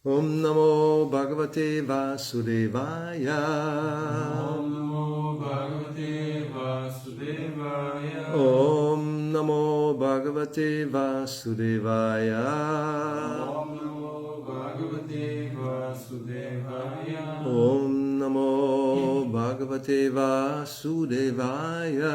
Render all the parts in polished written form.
Om Namo Bhagavate Vasudevaya. Om Namo Bhagavate Vasudevaya. Om Namo Bhagavate Vasudevaya. Om Namo Bhagavate Vasudevaya. Om Namo Bhagavate Vasudevaya.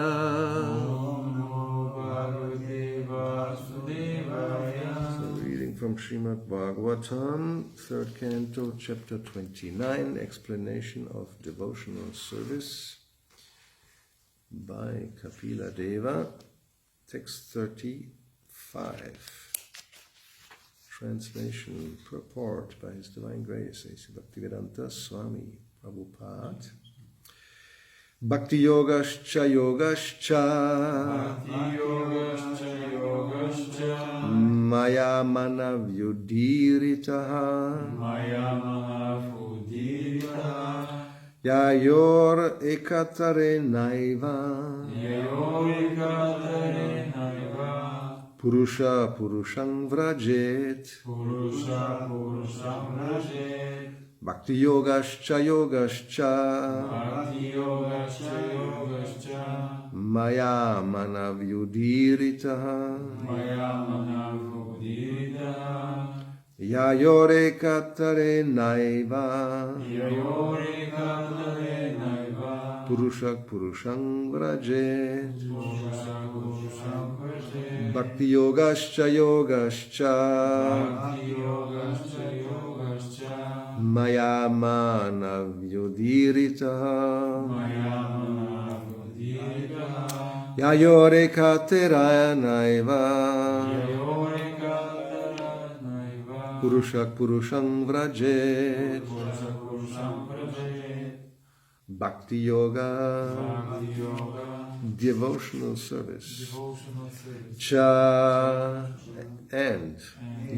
Om Namo Bhagavate Vasudevaya. So reading from Srimad Bhagavatam, 3rd Canto, Chapter 29, Explanation of Devotional Service by Kapila Deva, text 35. Translation, purport by His Divine Grace, A.C. Bhaktivedanta Swami Prabhupada. Bhakti-yoga-scha yoga-scha. Bhakti-yoga-scha yoga-scha. Maya manavyudiritaha. Maya manavyudiritaha. Yayor ekatare naiva. Yayor ekatare naiva. Purusha purushang vrajet. Purusha purusham vrajet. Bhakti-yoga-scha yoga-scha. Bhakti-yoga-scha yoga-scha. Maya manavyudiritaha. Maya manavyudiritaha. Yayor ekatare naiva. Yayor ekatare naiva. Purusha purushang vrajet. Purusha purusham vrajet. Bhakti-yoga-scha yoga-scha. Bhakti-yoga-scha yoga-scha. Maya manavyudiritaha. Maya manavyudiritaha. Yayor ekatare naiva. Yayor ekatare naiva. Purusha purushang vrajet. Purusha purusham vrajet. Bhakti-yoga. Bhakti-yoga. Devotional service. Devotional service. Cha and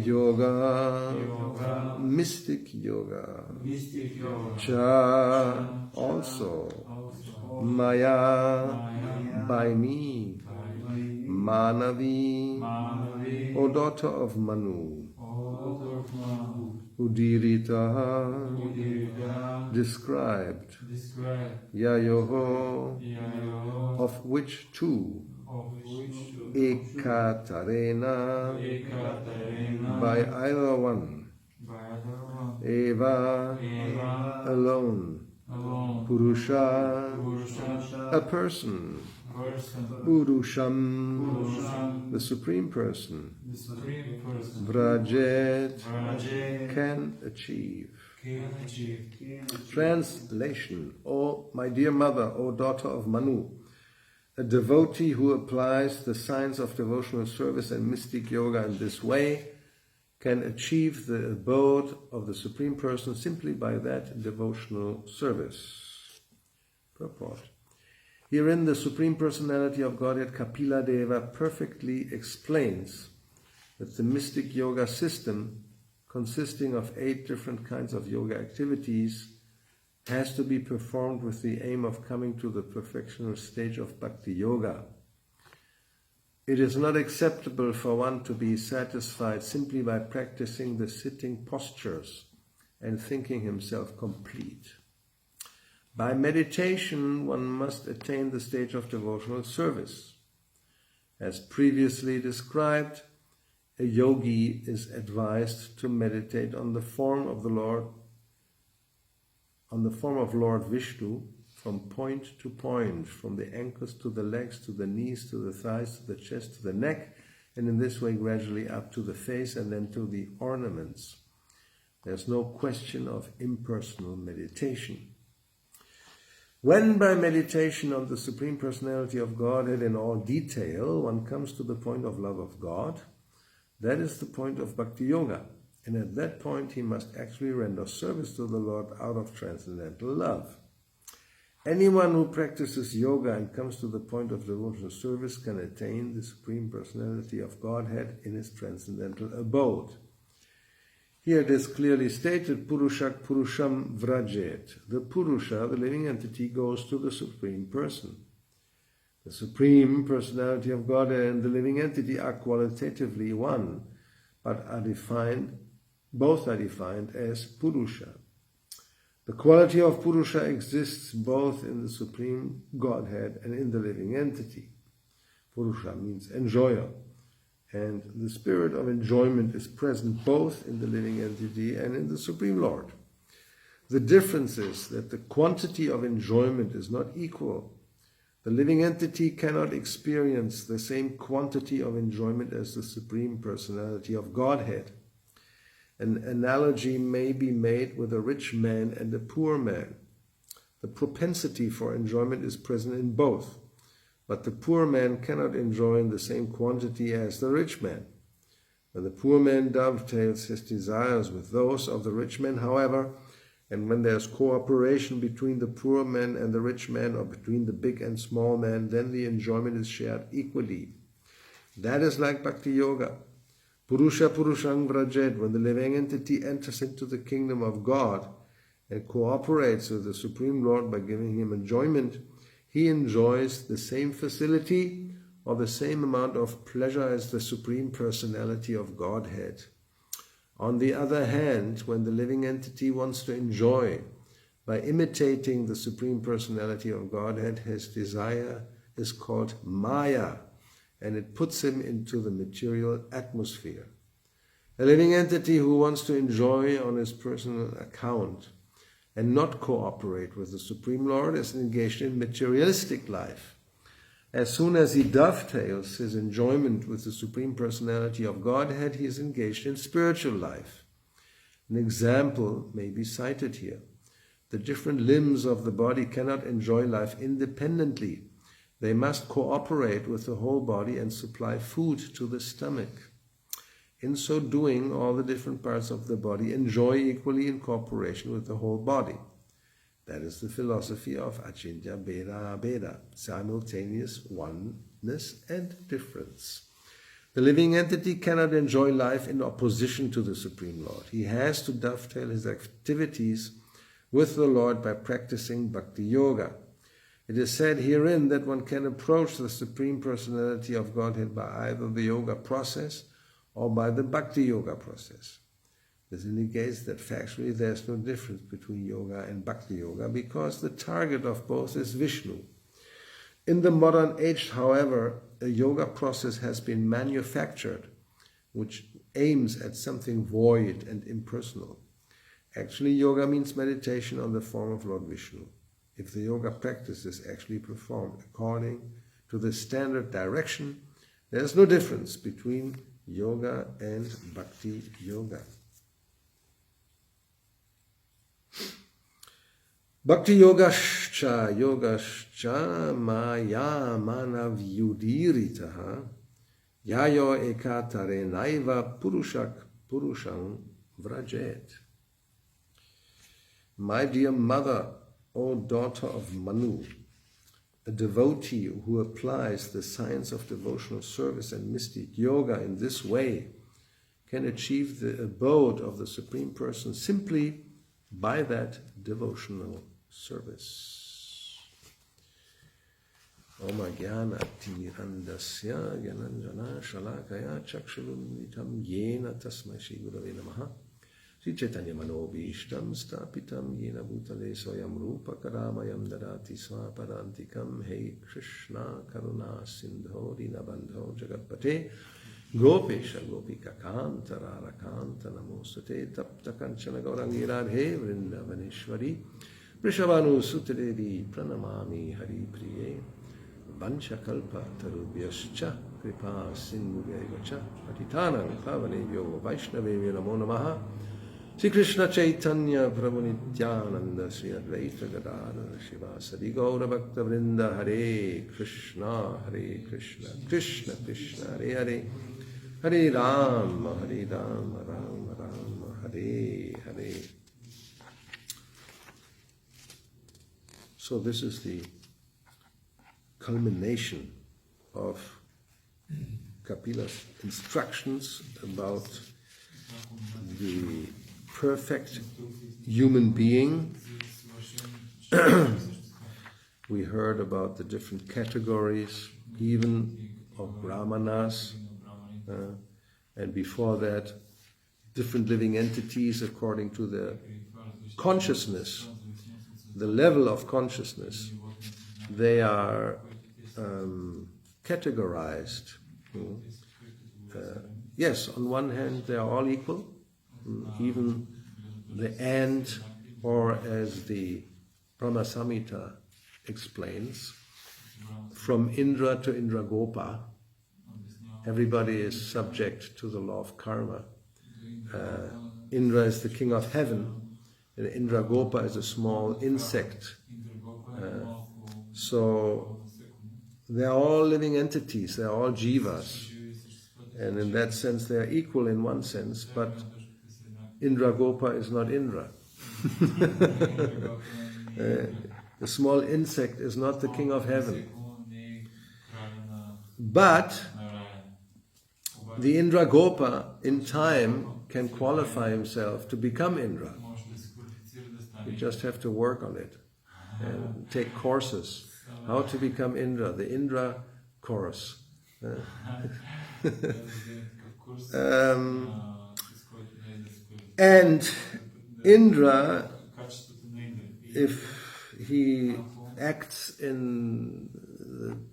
yoga. Yoga. Mystic yoga. Mystic yoga. Cha also. Also. Maya Maya. by me. Bhakti. Manavi, Manavi. O daughter of Manu. Odorma. Udiritaha, Udirita. described. Described. Yayoho, Yayo. of which two. Of which two. Ekatarena, Ekaterina. by either one. Bhadava. Eva, Eva. alone. Alone. Purusha, Purusha. a person. Person. Purusham, Purusham. the supreme person. The supreme person. Vrajet, Vrajet. can achieve. Can achieve. Translation, O my dear mother, O daughter of Manu, a devotee who applies the science of devotional service and mystic yoga in this way can achieve the abode of the Supreme Person simply by that devotional service. Purport. Herein the Supreme Personality of Godhead Kapila Deva perfectly explains that the mystic yoga system, consisting of 8 different kinds of yoga activities, has to be performed with the aim of coming to the perfectional stage of Bhakti-yoga. It is not acceptable for one to be satisfied simply by practicing the sitting postures and thinking himself complete. By meditation, one must attain the stage of devotional service. As previously described, a yogi is advised to meditate on the form of Lord Viṣṇu from point to point, from the ankles to the legs, to the knees, to the thighs, to the chest, to the neck, and in this way gradually up to the face and then to the ornaments. There's no question of impersonal meditation. When by meditation on the Supreme Personality of Godhead in all detail, one comes to the point of love of God, that is the point of Bhakti-yoga. And at that point, he must actually render service to the Lord out of transcendental love. Anyone who practices yoga and comes to the point of devotional service can attain the Supreme Personality of Godhead in his transcendental abode. Here it is clearly stated, Purushak Purusham Vrajet. The Purusha, the living entity, goes to the Supreme Person. The Supreme Personality of Godhead and the living entity are qualitatively one, but are defined Both are defined as Purusha. The quality of Purusha exists both in the Supreme Godhead and in the living entity. Purusha means enjoyer, and the spirit of enjoyment is present both in the living entity and in the Supreme Lord. The difference is that the quantity of enjoyment is not equal. The living entity cannot experience the same quantity of enjoyment as the Supreme Personality of Godhead. An analogy may be made with a rich man and a poor man. The propensity for enjoyment is present in both, but the poor man cannot enjoy in the same quantity as the rich man. When the poor man dovetails his desires with those of the rich man, however, and when there is cooperation between the poor man and the rich man, or between the big and small man, then the enjoyment is shared equally. That is like Bhakti-yoga. Purusha Purushang Vrajet, when the living entity enters into the kingdom of God and cooperates with the Supreme Lord by giving him enjoyment, he enjoys the same facility or the same amount of pleasure as the Supreme Personality of Godhead. On the other hand, when the living entity wants to enjoy by imitating the Supreme Personality of Godhead, his desire is called Maya, and it puts him into the material atmosphere. A living entity who wants to enjoy on his personal account and not cooperate with the Supreme Lord is engaged in materialistic life. As soon as he dovetails his enjoyment with the Supreme Personality of Godhead, he is engaged in spiritual life. An example may be cited here. The different limbs of the body cannot enjoy life independently. They must cooperate with the whole body and supply food to the stomach. In so doing, all the different parts of the body enjoy equally in cooperation with the whole body. That is the philosophy of Achintya Bheda Bheda, simultaneous oneness and difference. The living entity cannot enjoy life in opposition to the Supreme Lord. He has to dovetail his activities with the Lord by practicing Bhakti-yoga. It is said herein that one can approach the Supreme Personality of Godhead by either the yoga process or by the Bhakti-yoga process. This indicates that factually there is no difference between yoga and Bhakti-yoga because the target of both is Viṣṇu. In the modern age, however, a yoga process has been manufactured which aims at something void and impersonal. Actually, yoga means meditation on the form of Lord Viṣṇu. If the yoga practice is actually performed according to the standard direction, there is no difference between yoga and Bhakti-yoga. Bhakti-yogascha yogascha maya manavyudiritaha yayo ekatare naiva purushang vrajet. My dear mother, O daughter of Manu, a devotee who applies the science of devotional service and mystic yoga in this way can achieve the abode of the Supreme Person simply by that devotional service. Om Jnana Tirandasya Gyananjana Shalakaya Chakshurunditam Yena Tasmai Shri Gurave Namaha Sri Chaitanya Manobhishtam Stapitam Yena Bhutale Soyam Rupa Karamayam Dadati Swapadantikam Hey Krishna Karuna Sindho Dinabandho Jagatpate Gopesha Gopika Kanta Rarakanta Namostate Tapta Kanchana Gaurangi Radhe Vrindavaneshwari Vrishabhanu Sutradevi Pranamami Hari Priye Vanchakalpa Tarubhyascha Kripa Sindhuvevacha Patitanam Pavanebhyo Vaishnavebhyo Namo Namaha Sri Krishna Chaitanya Prabhu Nityananda Sri Advaita Gadadhara Shivasadi Gaura Bhakta Vrinda Hare Krishna Krishna Krishna Hare Hare Hare Rama Rama Rama Hare Hare. So this is the culmination of Kapila's instructions about the perfect human being. We heard about the different categories, even of brahmanas, and before that different living entities according to their consciousness, the level of consciousness. They are categorized. Yes, on one hand they are all equal, even the ant, or as the Brahma Samhita explains, from Indra to Indragopa, everybody is subject to the law of karma. Indra is the king of heaven, and Indragopa is a small insect. So they are all living entities, they are all jivas. And in that sense they are equal in one sense, but Indragopa is not Indra. The small insect is not the king of heaven. But the Indragopa in time can qualify himself to become Indra. You just have to work on it and take courses. How to become Indra, the Indra course. And Indra, if he acts in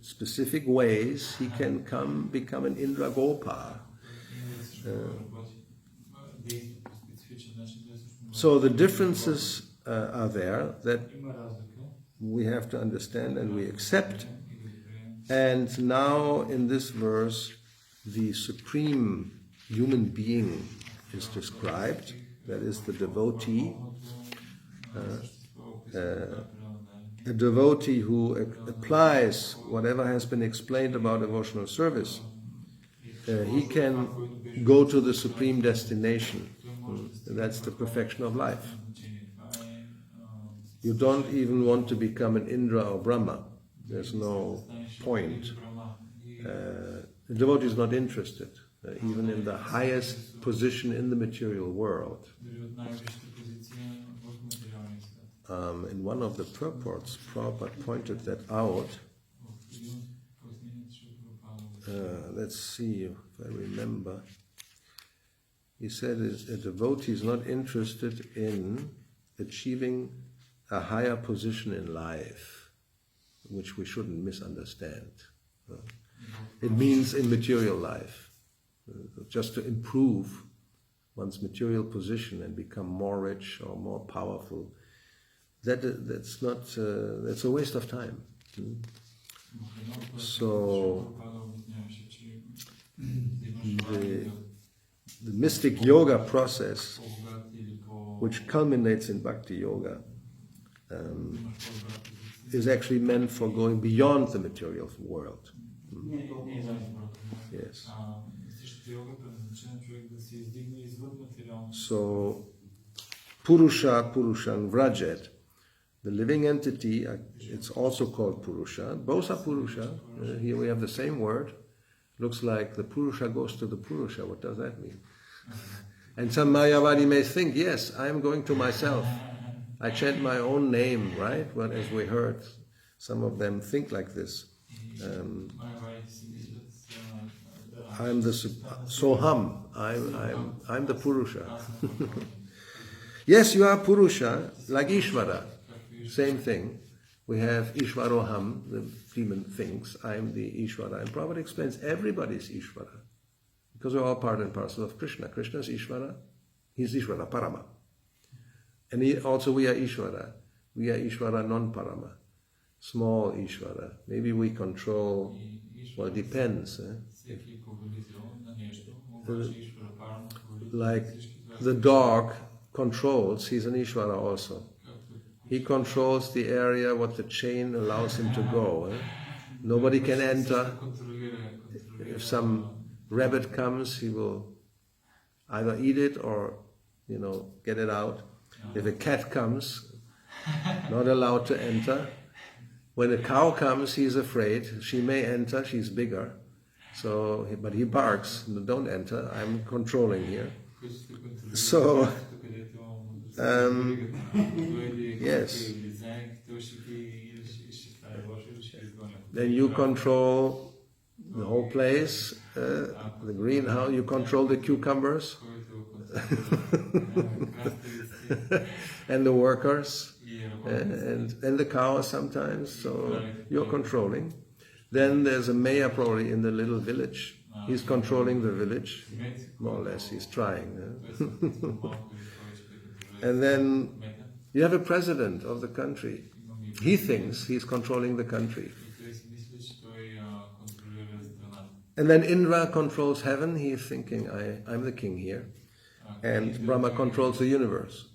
specific ways, he can become an Indragopa. So the differences are there that we have to understand and we accept. And now in this verse, the supreme human being is described, that is the devotee. A devotee who applies whatever has been explained about devotional service, he can go to the supreme destination. That's the perfection of life. You don't even want to become an Indra or Brahma. There's no point. The devotee is not interested, even in the highest position in the material world. In one of the purports, Prabhupada pointed that out. Let's see if I remember. He said a devotee is not interested in achieving a higher position in life, which we shouldn't misunderstand. It means in material life, just to improve one's material position and become more rich or more powerful. That's a waste of time. So the mystic yoga process, which culminates in Bhakti-yoga, is actually meant for going beyond the material world. Yes. So, Purusha, Purushang Vrajet, the living entity, it's also called Purusha. Both are Purusha. Here we have the same word. Looks like the Purusha goes to the Purusha. What does that mean? And some Mayavadi may think, yes, I am going to myself. I chant my own name, right? Well, as we heard, some of them think like this. I'm the Soham. I'm the Purusha. Yes, you are Purusha, like Ishvara. Same thing. We have Ishvaroham, the demon thinks, I'm the Ishvara. And Prabhupada explains everybody's Ishvara. Because we're all part and parcel of Krishna. Krishna is Ishvara. He's Ishvara, Parama. And we are Ishvara. We are Ishvara non-Parama. Small Ishvara. Maybe we control, well, it depends. Like the dog controls, he's an Ishvara also. He controls the area, what the chain allows him to go. Nobody can enter. If some rabbit comes, he will either eat it or, get it out. If a cat comes, not allowed to enter. When a cow comes, he's afraid. She may enter, she's bigger. But he barks, don't enter, I'm controlling here. So, yes. Then you control the whole place, the greenhouse, you control the cucumbers, and the workers, and the cows sometimes, so you're controlling. Then there's a mayor probably in the little village. He's controlling the village, more or less, he's trying. And then you have a president of the country. He thinks he's controlling the country. And then Indra controls heaven. He is thinking, I'm the king here. And Brahma controls the universe.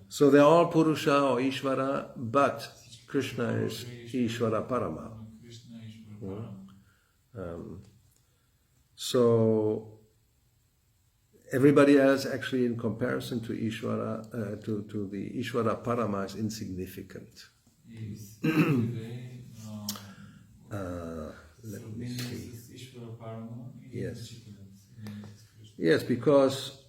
So they're all Purusha or Ishvara, but Krishna is Ishvara Parama. So everybody else actually in comparison to Ishvara, to the Ishvara Parama is insignificant. Let me see. Yes. Yes, because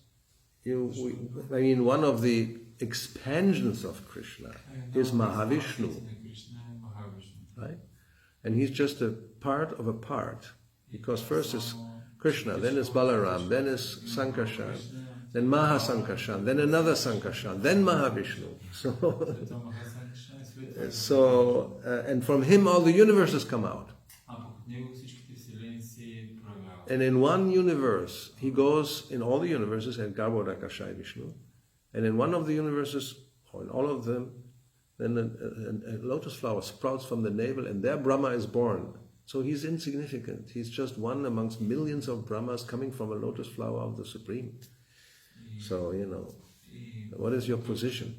one of the expansions of Krishna is Mahavishnu, right? And he's just a part of a part, because first is Krishna, then is Balaram, then is Sankarshan, then Mahasankarshan, then another Sankarshan, then Mahavishnu. So, and from him all the universes come out. And in one universe, he goes in all the universes, and Garbhodakashai Vishnu, and in one of the universes, or in all of them, then a lotus flower sprouts from the navel, and there Brahma is born. So he's insignificant. He's just one amongst millions of Brahmas coming from a lotus flower of the Supreme. So, what is your position?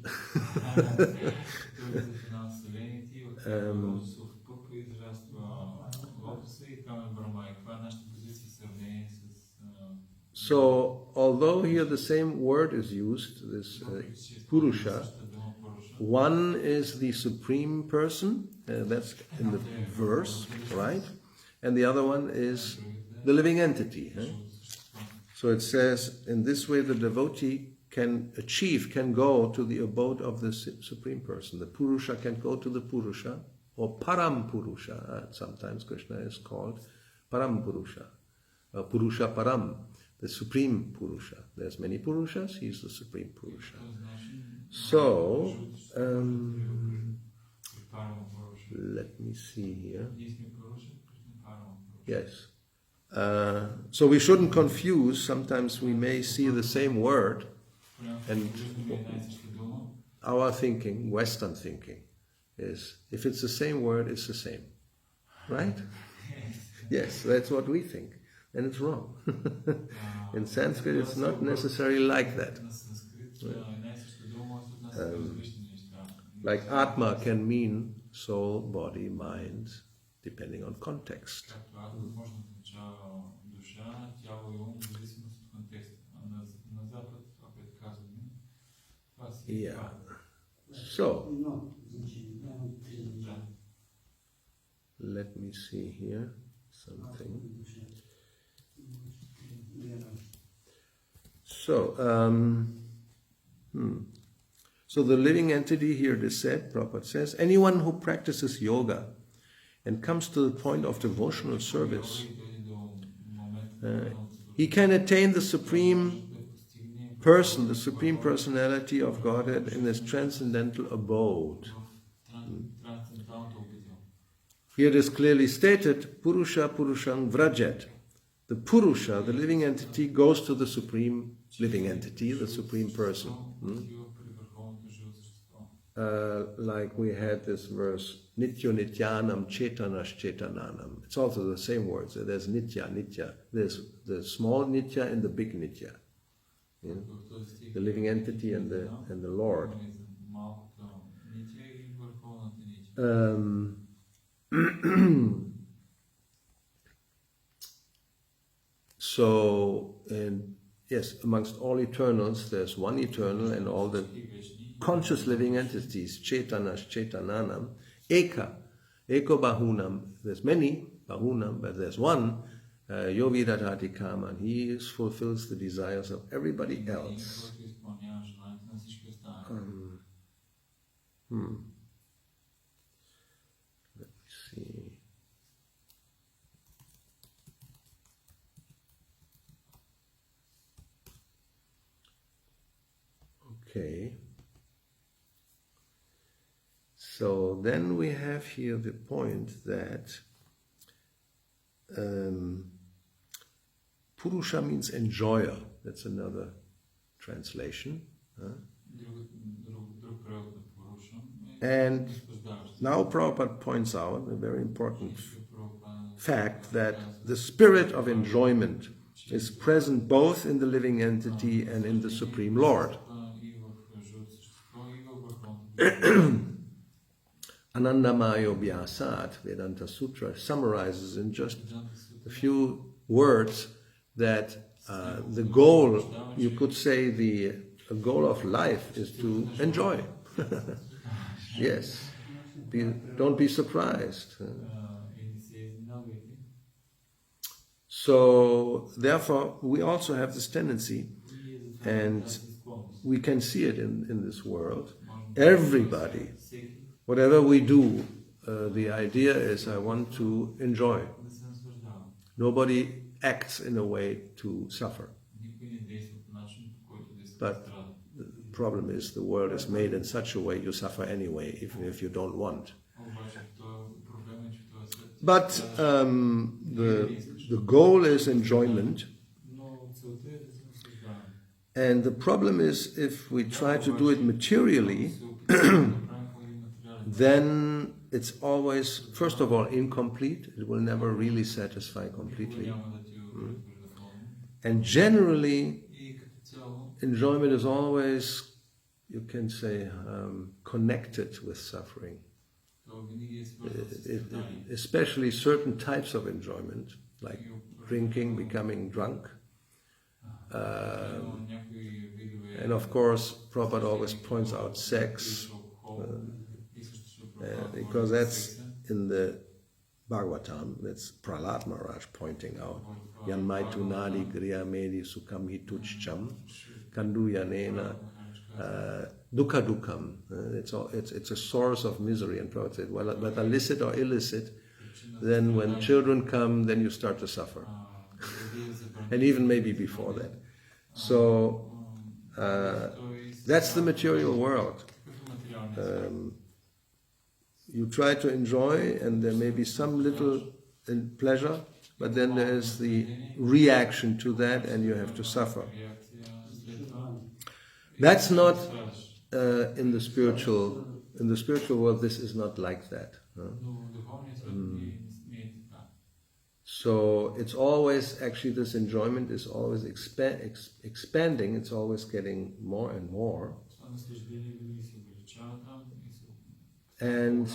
So, although here the same word is used, this Purusha, one is the Supreme Person, that's in the verse, right? And the other one is the living entity. So it says, in this way the devotee can go to the abode of the Supreme Person. The Purusha can go to the Purusha, or Param Purusha. Sometimes Krishna is called Param Purusha, Purusha Param, the Supreme Purusha. There's many Purushas, he's the Supreme Purusha. So, let me see here. Yes. So we shouldn't confuse. Sometimes we may see the same word, and our thinking, Western thinking, is if it's the same word, it's the same. Right? Yes, that's what we think. And it's wrong. In Sanskrit, it's not necessarily like that. Like Atma can mean soul, body, mind, depending on context. Yeah. So, let me see here something. So, So the living entity here, it is said, Prabhupada says, anyone who practices yoga and comes to the point of devotional service, he can attain the Supreme Person, the Supreme Personality of Godhead in his transcendental abode. Here it is clearly stated, Purusha Purushang Vrajet. The Purusha, the living entity, goes to the Supreme living entity, the Supreme Person. Like we had this verse, Nityo Nityanam Chetanash Chetananam. It's also the same words. There's Nitya, Nitya. There's the small Nitya and the big Nitya. Yeah? The living entity and the Lord. So, and yes, amongst all eternals, there's one eternal, and all the conscious living entities, Chetanash Chetananam, Eko Bahunam. There's many, Bahunam, but there's one, Yovidadhati Kaman. He fulfills the desires of everybody else. Let me see. Okay. So then we have here the point that Purusha means enjoyer. That's another translation. And now Prabhupada points out a very important fact that the spirit of enjoyment is present both in the living entity and in the Supreme Lord. Anandamayo Vyasat, Vedanta Sutra, summarizes in just a few words that the goal, you could say the goal of life is to enjoy. Yes. Don't be surprised. So, therefore, we also have this tendency, and we can see it in this world. Everybody, whatever we do, the idea is I want to enjoy. Nobody acts in a way to suffer. But the problem is the world is made in such a way you suffer anyway, even if you don't want. But the goal is enjoyment. And the problem is if we try to do it materially, then it's always, first of all, incomplete. It will never really satisfy completely. And generally, enjoyment is always, you can say, connected with suffering. Especially certain types of enjoyment, like drinking, becoming drunk. And of course, Prabhupada always points out sex, because that's in the Bhagavatam, that's Prahlad Maharaj pointing out. Yanmai tunadi griya medi sukham hituchcham kandu yanena dukkha dukkam. It's a source of misery. And Prabhupada said, well, whether illicit or illicit, then when children come, then you start to suffer. And even maybe before that. So that's the material world. You try to enjoy, and there may be some little pleasure, but then there is the reaction to that, and you have to suffer. That's not in the spiritual world. This is not like that. So it's always, actually, this enjoyment is always expanding. It's always getting more and more. And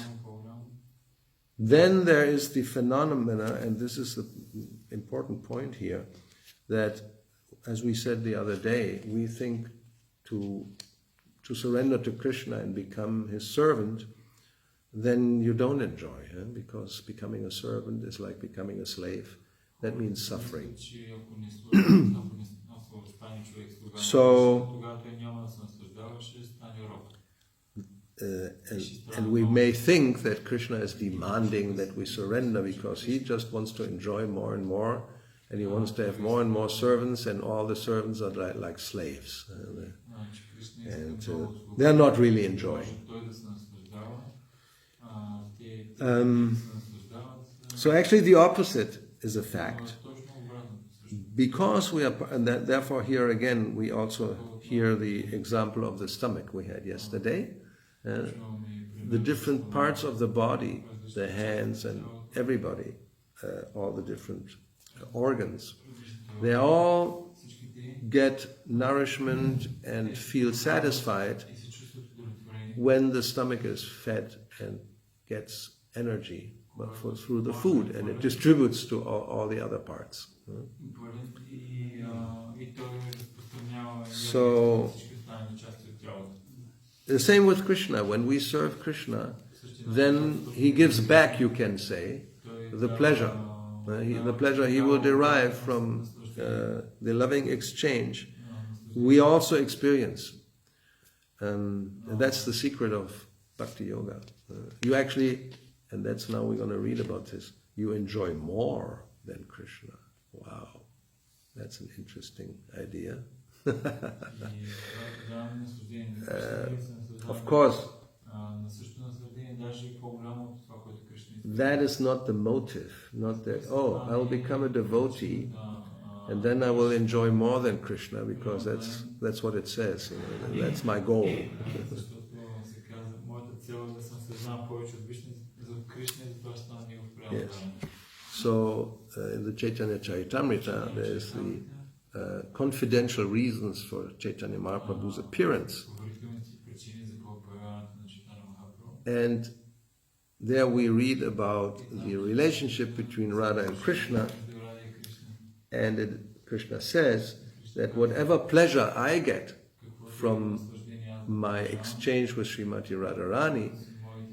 then there is the phenomena, and this is the important point here, that, as we said the other day, we think to surrender to Krishna and become his servant, then you don't enjoy, because becoming a servant is like becoming a slave. That means suffering. So, and we may think that Krishna is demanding that we surrender because he just wants to enjoy more and more, and he wants to have more and more servants, and all the servants are like slaves. And they're not really enjoying. So actually the opposite is a fact. Because we are, and therefore here again we also hear the example of the stomach we had yesterday. The different parts of the body, the hands and everybody, all the different organs, they all get nourishment and feel satisfied when the stomach is fed and gets energy through the food, and it distributes to all the other parts. So the same with Krishna. When we serve Krishna, then he gives back, you can say, the pleasure. The pleasure he will derive from the loving exchange we also experience. And that's the secret of Bhakti-yoga. You actually, and that's now we're going to read about this, you enjoy more than Krishna. Wow, that's an interesting idea. Of course, that is not the motive. Not that, oh, I'll become a devotee and then I will enjoy more than Krishna because that's what it says. That's my goal. Yes. So in the Chaitanya Charitamrita, there is the confidential reasons for Chaitanya Mahaprabhu's appearance. And there we read about the relationship between Radha and Krishna, and Krishna says that whatever pleasure I get from my exchange with Srimati Radharani,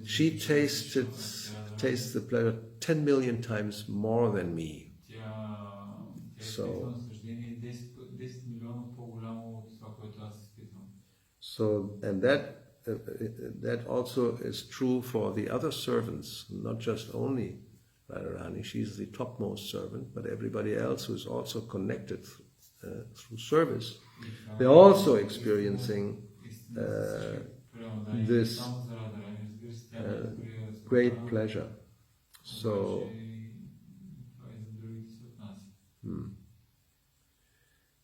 she tastes the pleasure 10 million times more than me. So, and that also is true for the other servants, not just only Radharani. She's the topmost servant, but everybody else who is also connected through service, they're also experiencing this great pleasure. So,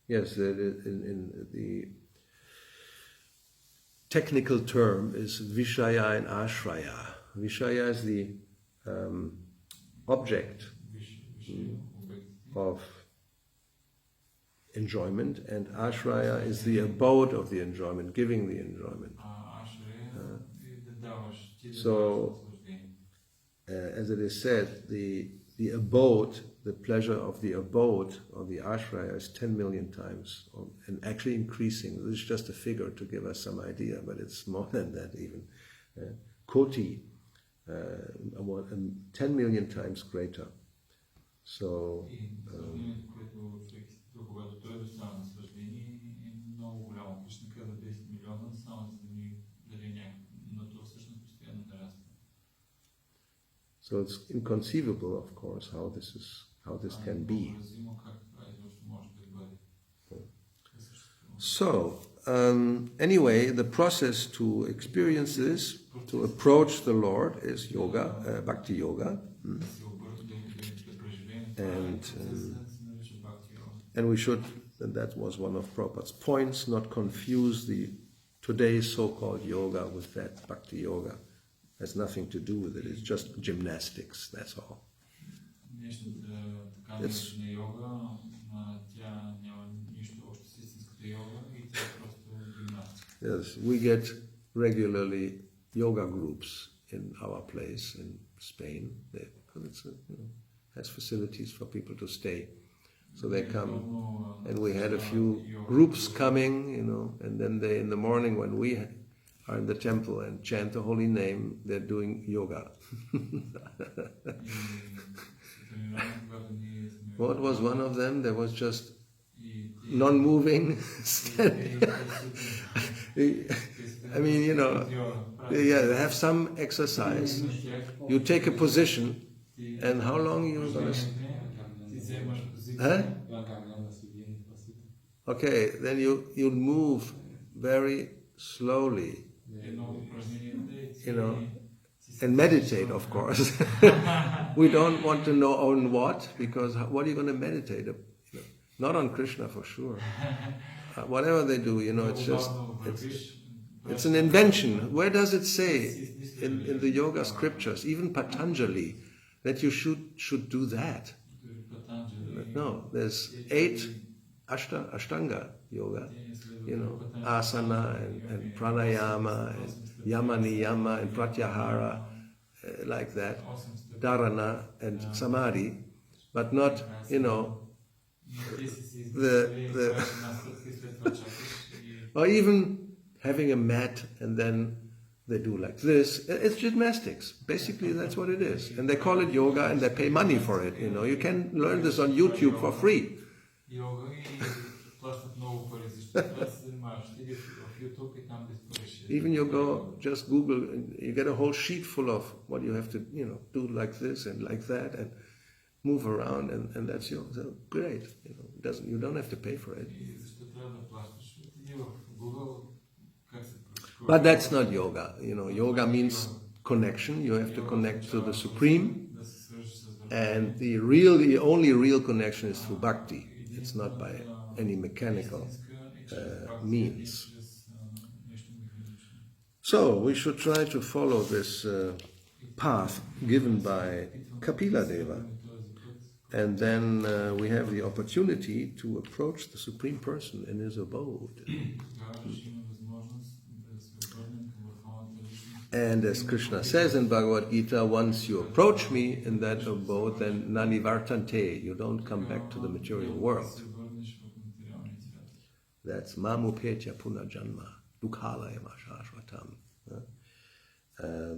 yes, in the technical term is Vishaya and Ashraya. Vishaya is the object of enjoyment, and Ashraya is the abode of the enjoyment, giving the enjoyment. So, as it is said, the abode, the pleasure of the abode of the Ashraya is 10 million times, and actually increasing. This is just a figure to give us some idea, but it's more than that even. Koti, 10 million times greater. So, so it's inconceivable, of course, how this can be. So, anyway, the process to experience this, to approach the Lord, is yoga, Bhakti-yoga. And we should, and that was one of Prabhupada's points, not confuse the today's so-called yoga with that Bhakti-yoga. Has nothing to do with it. It's just gymnastics. That's all. Yes, we get regularly yoga groups in our place in Spain. Because it has facilities for people to stay. So they come, and we had a few groups coming, and then they, in the morning when we are in the temple and chant the holy name, they're doing yoga. What was one of them? There was just non-moving, standing. I mean, they have some exercise. You take a position, and how long you're going to... Huh? Okay, then you move very slowly, and meditate, of course. We don't want to know on what, because what are you going to meditate? Not on Krishna for sure. Whatever they do, it's just, it's an invention. Where does it say in the yoga scriptures, even Patanjali, that you should do that? No, there's 8 Ashtanga yoga, asana and pranayama and yama niyama and pratyahara, like that, dharana and samadhi, but not, or even having a mat and then they do like this. It's gymnastics. Basically, that's what it is. And they call it yoga and they pay money for it. You can learn this on YouTube for free. Even you go, just Google, and you get a whole sheet full of what you have to, do like this and like that. move around, and that's yoga. So great. You don't have to pay for it. But that's not yoga. Yoga means connection. You have to connect to the Supreme, and the only real connection is through bhakti. It's not by any mechanical means. So we should try to follow this path given by Kapila Deva, and then we have the opportunity to approach the Supreme Person in his abode. And as Krishna says in Bhagavad Gita, once you approach me in that abode, then nanivartante, you don't come back to the material world. That's mamupetya punajanma dukhalayam ashashvatam.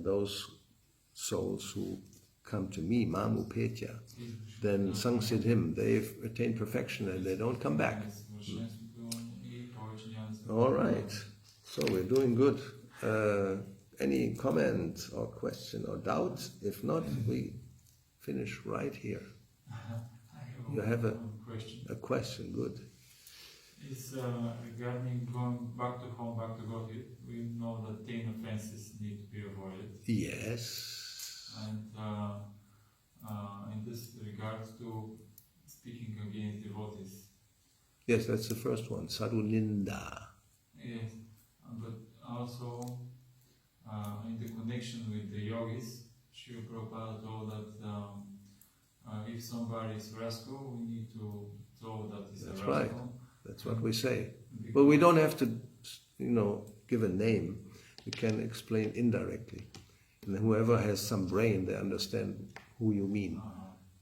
Those souls who come to me, mamupetya, then sangsidhim, they've attained perfection and they don't come back. All right, so we're doing good. Any comment or question or doubt? If not, we finish right here. You have a question, good. It's regarding going back to home, back to Godhead. We know that 10 offenses need to be avoided. Yes. And in this regards to speaking against devotees. Yes, that's the first one, sadhu ninda. Yes, but also in the connection with the yogis, Srila Prabhupada told that if somebody is rascal, we need to tell that he's a rascal. Right. That's what we say. But we don't have to, give a name. We can explain indirectly. And whoever has some brain, they understand who you mean.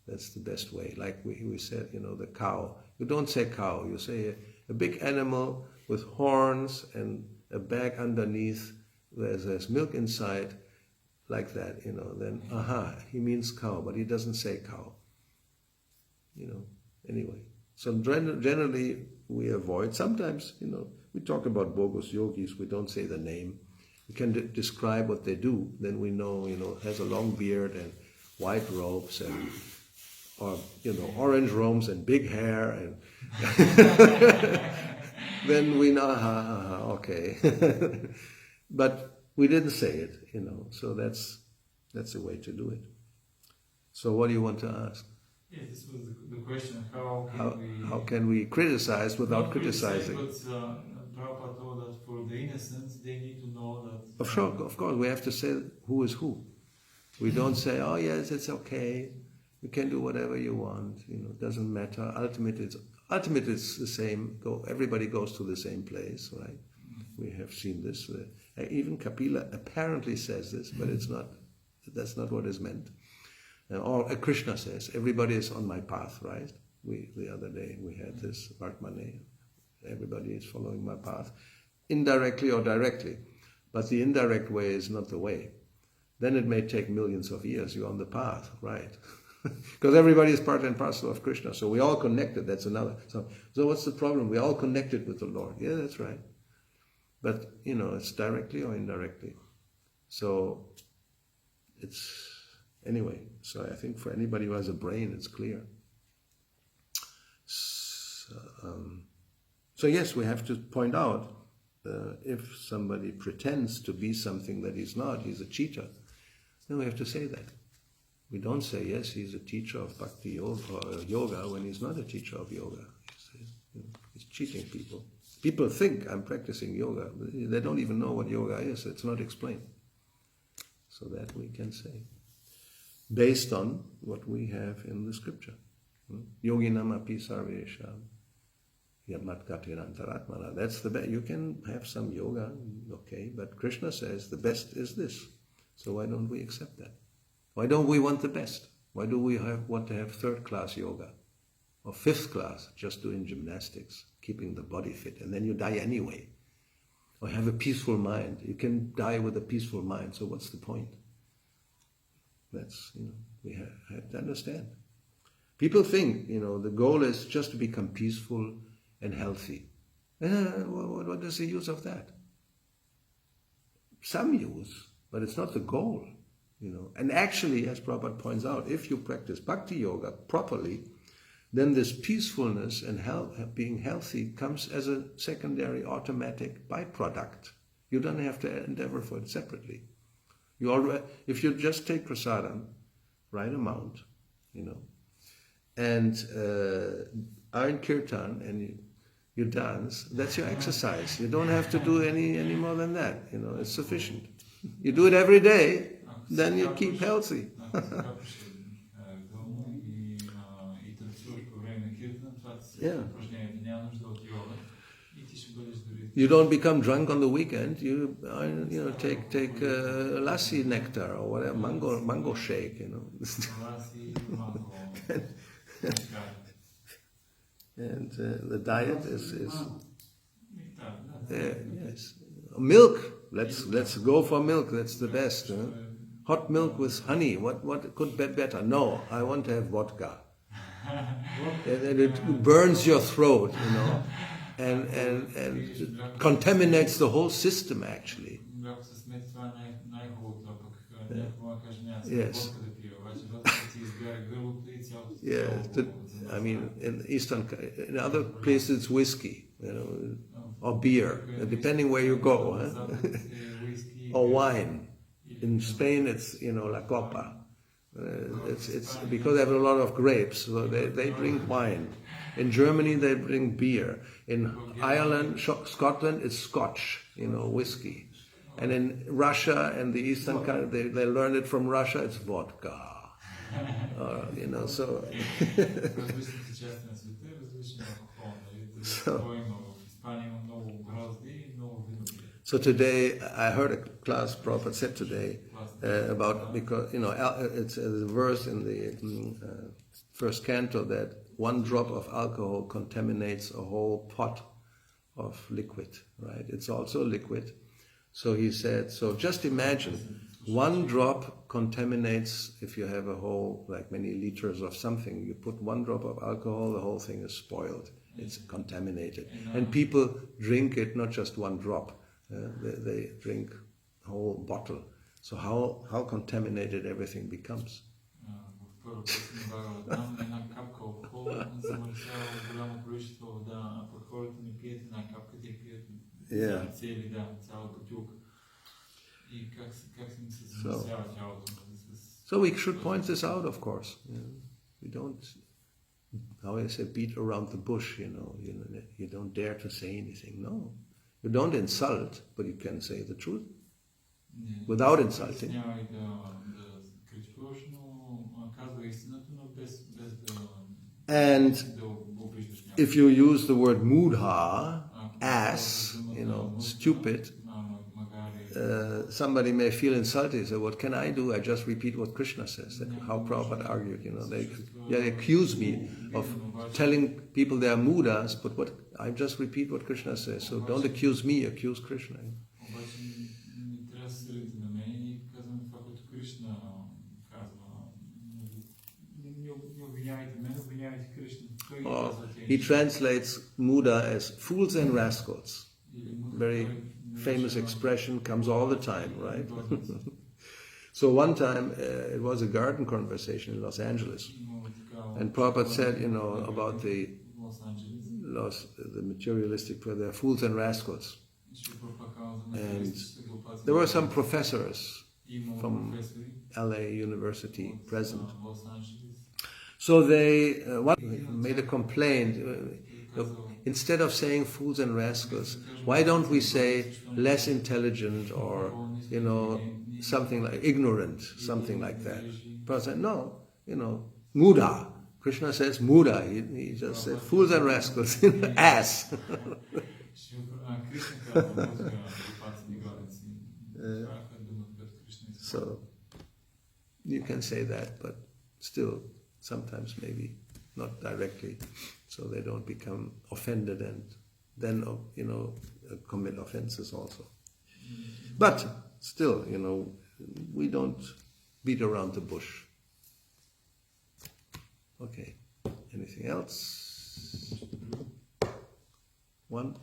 That's the best way. Like we said, the cow. You don't say cow. You say a big animal with horns and a bag underneath. There's milk inside, like that. Then he means cow, but he doesn't say cow. Anyway. So generally we avoid. Sometimes, we talk about bogus yogis. We don't say the name. We can describe what they do. Then we know, has a long beard and white robes and, or orange robes and big hair, and then we know, okay. But we didn't say it, So that's a way to do it. So what do you want to ask? Yes, this was the question. How can we criticize without criticizing? But Prabhupada told that for the innocents, they need to know that... Of course, we have to say who is who. We don't say, oh yes, it's okay, you can do whatever you want, it doesn't matter. Ultimately, it's the same. Everybody goes to the same place, right? We have seen this. Even Kapila apparently says this, but that's not what is meant. Or Krishna says, everybody is on my path, right? The other day we had this Vartmane, everybody is following my path, indirectly or directly. But the indirect way is not the way. Then it may take millions of years, you're on the path, right? Because everybody is part and parcel of Krishna, so we're all connected, that's another. So what's the problem? We're all connected with the Lord. Yeah, that's right. But, it's directly or indirectly. So it's... Anyway, so I think for anybody who has a brain, it's clear. So yes, we have to point out if somebody pretends to be something that he's not, he's a cheater, then we have to say that. We don't say, yes, he's a teacher of Bhakti-yoga or yoga when he's not a teacher of yoga. He's cheating people. People think I'm practicing yoga, but they don't even know what yoga is. It's not explained. So that we can say, based on what we have in the scripture. Yoginam api sarvesham yamat gatirantharatmana. That's the best. You can have some yoga, okay, but Krishna says the best is this. So why don't we accept that? Why don't we want the best? Why do we want to have third-class yoga? Or fifth class, just doing gymnastics, keeping the body fit, and then you die anyway. Or have a peaceful mind. You can die with a peaceful mind, so what's the point? That's, we have to understand. People think, the goal is just to become peaceful and healthy. What is the use of that? Some use, but it's not the goal. And actually, as Prabhupada points out, if you practice Bhakti-yoga properly, then this peacefulness and being healthy comes as a secondary automatic byproduct. You don't have to endeavor for it separately. If you just take prasadam, right amount, and are in kirtan and you dance, that's your exercise. You don't have to do any more than that. It's sufficient. You do it every day, then you keep healthy. Yeah. You don't become drunk on the weekend. You take lassi nectar or whatever, mango shake. And the diet is yes, milk. Let's go for milk. That's the best. Hot milk with honey. What could be better? No, I want to have vodka. And it burns your throat, and contaminates the whole system actually. Yes. Yeah. I mean, in other places it's whiskey, or beer, depending where you go, or wine. In Spain it's la copa. It's because they have a lot of grapes, so they drink wine. In Germany they drink beer. In Ireland, Scotland, it's Scotch, whiskey. And in Russia and the Eastern country, they learned it from Russia. It's vodka. So. So today I heard a class Prabhupada said today about, because it's a verse in the first canto that one drop of alcohol contaminates a whole pot of liquid, right? It's also liquid. So he said, so just imagine, one drop contaminates, if you have a whole, like many liters of something, you put one drop of alcohol, the whole thing is spoiled. It's contaminated. And people drink it, not just one drop. They drink a whole bottle. So how contaminated everything becomes. Yeah. So we should point this out, of course. We don't, how I say, beat around the bush. You don't dare to say anything. No, you don't insult, but you can say the truth without insulting. And if you use the word mudha, ass, stupid, somebody may feel insulted. Say, what can I do? I just repeat what Krishna says. That's how Prabhupada argued. They accuse me of telling people they are mudas, but I just repeat what Krishna says. So don't accuse me, accuse Krishna. He translates muda as fools and rascals. Very famous expression, comes all the time, right? So one time, it was a garden conversation in Los Angeles, and Prabhupada said, about the materialistic, where they're fools and rascals. And there were some professors from LA University present. So they made a complaint. Instead of saying fools and rascals, why don't we say less intelligent, or something like ignorant, something like that? Prabhupada said, no, muda. Krishna says muda. He just said fools and rascals, ass. So you can say that, but still, sometimes maybe not directly, so they don't become offended and then commit offenses also. But still, we don't beat around the bush. Okay, anything else? 1,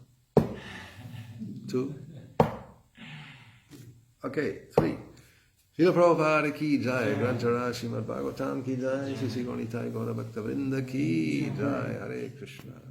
2. Okay, 3. Srila Prabhupada ki jai, Granthara Srimad Bhagavatam ki jai, Sri Sri Gaunitai Gaura Bhakta Vrinda ki jai, Hare Krishna.